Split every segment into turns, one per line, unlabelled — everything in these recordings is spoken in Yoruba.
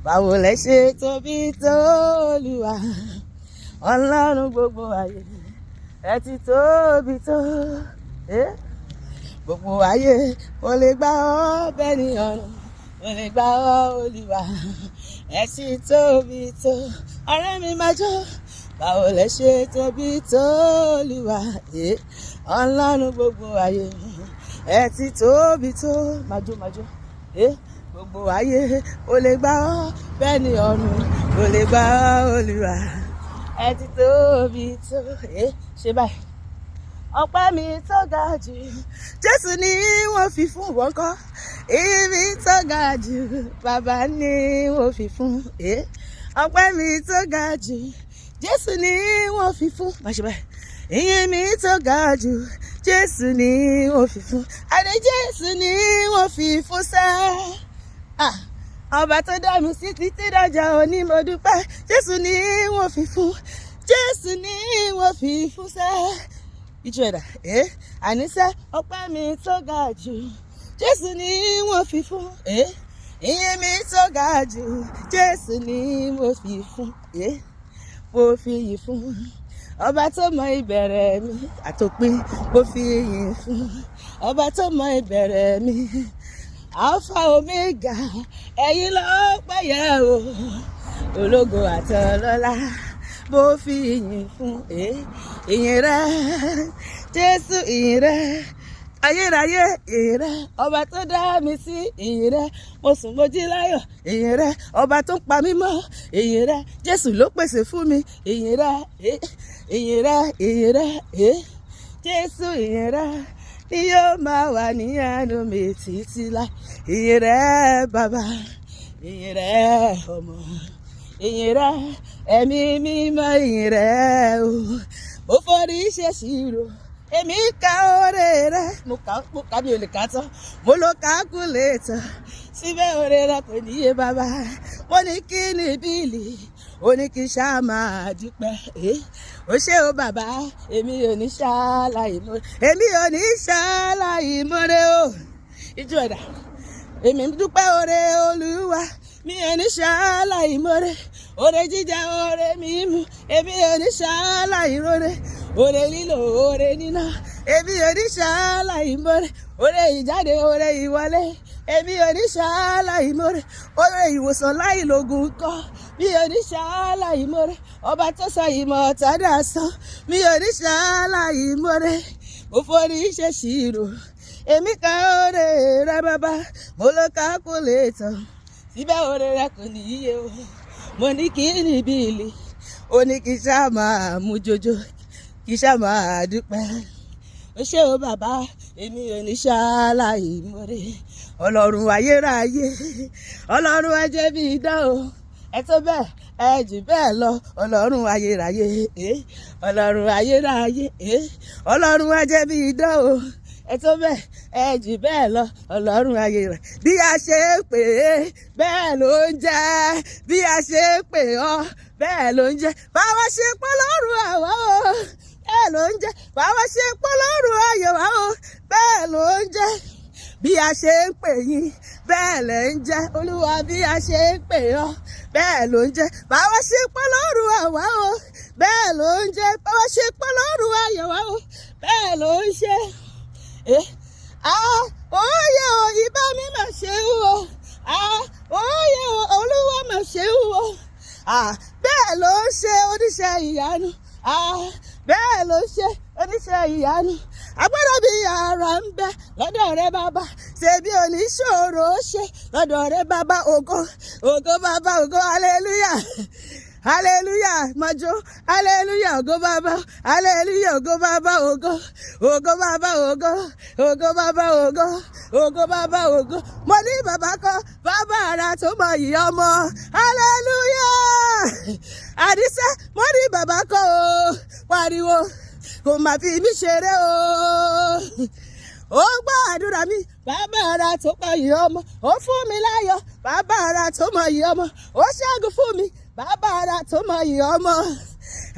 báwo lẹ ṣe tóbi tó Olúwa Ọlọ́run gbogbo ayé ẹ ti tóbi tó gbogbo ayé kò lè gbà ọ́ bẹ́ẹ̀ ni ọ̀run kò lè gbà ọ́ Olúwa ẹ ti tóbi tó ọ̀rẹ́ mi máa jó báwo lẹ ṣe tóbi tó Olúwa Ọlọ́run gbogbo ayé ẹ ti tóbi tó májó gbogbo ayé kò lè gbà ọ́ bẹ́ẹ̀ ni ọ̀run kò lè gbà ọ́ Olúwa ẹ ti tóbi tó ṣe báyìí. Ọpẹ́ mi tó ga jù Jésù ni wọ́n fi fún wọn kọ́ ibi tó ga jù bàbá ni wọ́n fi fún ọpẹ́ mi tó ga jù Jésù ni wọ́n fi fún ìyìn mi tó ga jù Jésù ni wọ́n fi fún àdé Jésù ni wọ́n fi fún sẹ́ ọba tó dá mi sí títí dọjọ́ òní mo dúpẹ́ Jésù ni wọ́n fi fún Jésù ni wọ́n fi fún sẹ́ ìjọ ẹ̀dá àníṣe ọpẹ́ mi tó ga jù Jésù ni wọ́n fi fún ìyìn mi tó ga jù Jésù ni mo fi fún mo fi yìn fún ọba tó mọ ìbẹ̀rẹ̀ mi àtòpin mo fi yìn fún ọba tó mọ ìbẹ̀rẹ̀ mi Alpha Omega ẹ̀yin lọ́pẹ́ yẹ o ológo àtọlọ́lá mo fi yìn fún ìyìn rẹ Jésù ìyìn rẹ ayérayé ìyìn rẹ ọba tó dá mi sí ìyìn rẹ mo sùn mo jí láyọ̀ ìyìn rẹ ọba tó ń pa mí mọ́ ìyìn rẹ Jésù ló pèsè fún mi ìyìn rẹ ìyìn rẹ ìyìn rẹ Jésù ìyìn rẹ ni yóò máa wà ní àánú mi títí láì ìyìn rẹ bàbá ìyìn rẹ ọmọ ìyìn rẹ ẹ̀mí mímọ́ ìyìn rẹ o mo forí ṣe ṣírò èmi ka oore rẹ mo kà bí olè ká tán mo lo calculator síbẹ̀ oore rẹ kò níye bàbá mo ní kí ni bíìlì ó ní kí n ṣáà máa dúpẹ́ ó ṣé o bàbá èmi ò ní ṣàlàyé mọ́rẹ́ o ìjọ ẹ̀dá èmi dúpẹ́ oore Olúwa mi ò ní ṣàlàyé mọ́rẹ́ oore jíjẹ oore mímu èmi ò ní ṣàlàyé mọ́rẹ́ oore lílo oore níná èmi ò ní ṣàlàyé mọ́rẹ́ oore ìjáde oore ìwọlé èmi ò ní ṣàlàyé mọ́rẹ́ oore ìwòsàn láì lògùn kọ́ mi ò ní ṣàlàyé mọ́rẹ́ ọba tó sọ ìmọ̀ ọ̀tádà sàn mi ò ní ṣàlàyé mọ́rẹ́ mo forí ṣe ṣírò èmi ka oore rẹ bàbá mo lo calculator síbẹ̀ oore rẹ kò níye o mo ní kí ni bíìlì ó ní kí ṣá máa mú jojo kí ṣá máa dúpẹ́ ó ṣé o bàbá èmi ò ní ṣàlàyé mọ́rẹ́ ọlọ́run ayérayé ọlọ́run ajẹ́ bí idán o ẹ tó bẹ́ẹ̀ ẹ jù bẹ́ẹ̀ lọ ọlọ́run ayérayé ọlọ́run ayérayé ọlọ́run ajẹ́ bí idán o ẹ tó bẹ́ẹ̀ ẹ jù bẹ́ẹ̀ lọ ọlọ́run ayérayé bí a ṣe pè é bẹ́ẹ̀ ló ń jẹ́ bí a ṣe pè ọ́ bẹ́ẹ̀ ló ń jẹ́ báwa ṣe pọ́ lọ́rùn àwa o bẹ́ẹ̀ ló ń jẹ́ báwa ṣe pọ́ lọ́rùn ayọ̀ wa o bẹ́ẹ̀ ló ń jẹ́ bí a ṣe ń pè yín bẹ́ẹ̀ lẹ̀ ń jẹ́ olúwa bí a ṣe ń pè ọ́ bẹ́ẹ̀ ló ń jẹ́ báwa ṣe pọ́ lọ́rùn àwa o bẹ́ẹ̀ ló ń jẹ́ báwa ṣe pọ́ lọ́rùn ayọ̀ wa o bẹ́ẹ̀ ló ń ṣe òye o ìbá mi mà ṣe o òye o olúwa mà ṣe o bẹ́ẹ̀ ló ń ṣe oníṣẹ́ ìyanu bẹ́ẹ̀ ló ń ṣe oníṣẹ́ ìyanu agbára bí ara ń bẹ lọ́dọ̀ rẹ bàbá ṣebí oníṣòro ṣe lọ́dọ̀ rẹ bàbá ògo bàbá ògo hallelujah hallelujah majo hallelujah ògo bàbá hallelujah ògo bàbá ògo bàbá ògo bàbá ògo bàbá ògo mo ní bàbá kan bàbá ara tó mọ ìyá ọmọ hallelujah àdìsẹ́ mo ní bàbá kan o pariwo kò má fi mí ṣeré o ó gbọ́ àdúrà mi bàbá ara tó mọ ìyá ọmọ ó fún mi láyọ̀ bàbá ara tó mọ ìyá ọmọ ó ṣẹ́gun fún mi bàbá ara tó mọ ìyá ọmọ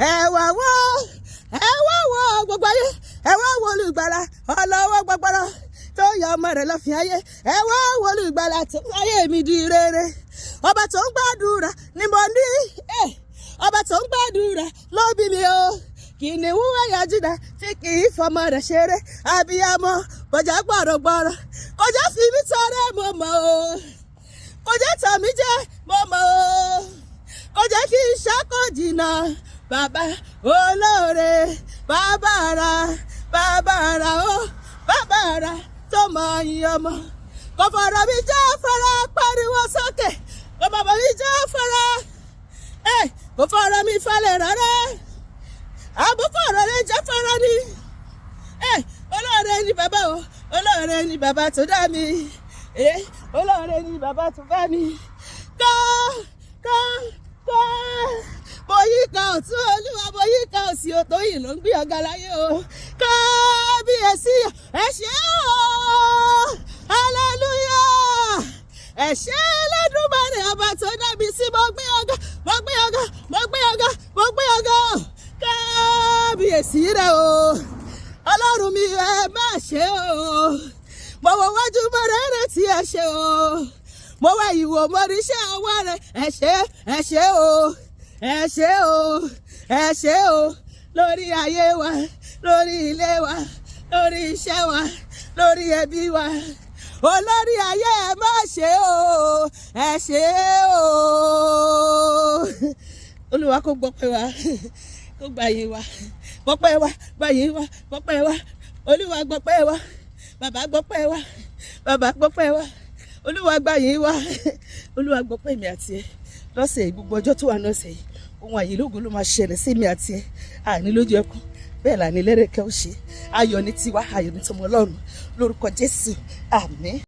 ẹ wá wò gbogbo ayé ẹ wá wò olùgbàlà ọlọ́wọ́ gbọgbọrọ tó yọ ọmọ rẹ̀ lọ́fìn ayé ẹ wá wọlé ìgbàlà tó ayé mi di rere ọba tó ń gbàdúrà ni mo ní ọba tó ń gbàdúrà ló bí mi o kìnìún ẹ̀yà Júdà tí kì í fọmọ rẹ̀ ṣeré abiyamọ bọ̀jà gbọ̀rọ̀gbọ̀rọ̀ kọjá fi mí tọrẹ mo mọ̀ o kọjá tàn mí jẹ́ mo mọ̀ o kọjá kí n ṣàkó jìnnà bàbá olóore bàbá ara o bàbá ara tó mọ iye ọmọ kò fọ̀rọ̀ mi jẹ́ fara pariwo sókè kò fọ̀rọ̀ mi jẹ́ fara kò fọ̀rọ̀ mi falẹ̀ rárá àbúfọ̀rọ̀ rẹ̀ jẹ́ fara ni olóore ni bàbá o olóore ni bàbá tó dá mi olóore ni bàbá tó bá mi kọ́ mo yí ká ọ̀tún olúwa mo yí ká òsì òtó yìí ló ń gbé ọ̀gá láyé o kábíyèsí ẹ ṣé o hallelujah ẹ ṣé Ẹlẹ́dùmarè ọba tó dá mi sí mo gbé ọ̀gá kábíyèsí rẹ o ọlọ́run mi ẹ má ṣe o mo wọ wájú mo rere tí ẹ ṣe o mo wá ìwò mo rí iṣẹ́ ọwọ́ rẹ ẹ ṣé o lórí ayé wa lórí ilé wa lórí iṣẹ́ wa lórí ẹbí wa olórí ayé ẹ má ṣe o ẹ ṣé o olúwa kó gbọ́pẹ́ wa kó gbàyìn wa gbọ́pẹ́ wa gbàyìn wa gbọ́pẹ́ wa olúwa gbọ́pẹ́ wa bàbá gbọ́pẹ́ wa olúwa gbàyìn wa olúwa gbọ́pẹ́ mi àti ẹ lọ́sẹ̀ gbogbo ọjọ́ tó wà lọ́sẹ̀ yìí ohun àyílógo ló máa ṣẹlẹ̀ sí mi àti ẹ àní lójú ẹkún bẹ́ẹ̀ là ní lẹ́rẹ̀kẹ́ ó ṣe ayọ̀ ní tiwa ayọ̀ ní tọmọ Ọlọ́run lórúkọ Jésù àmín.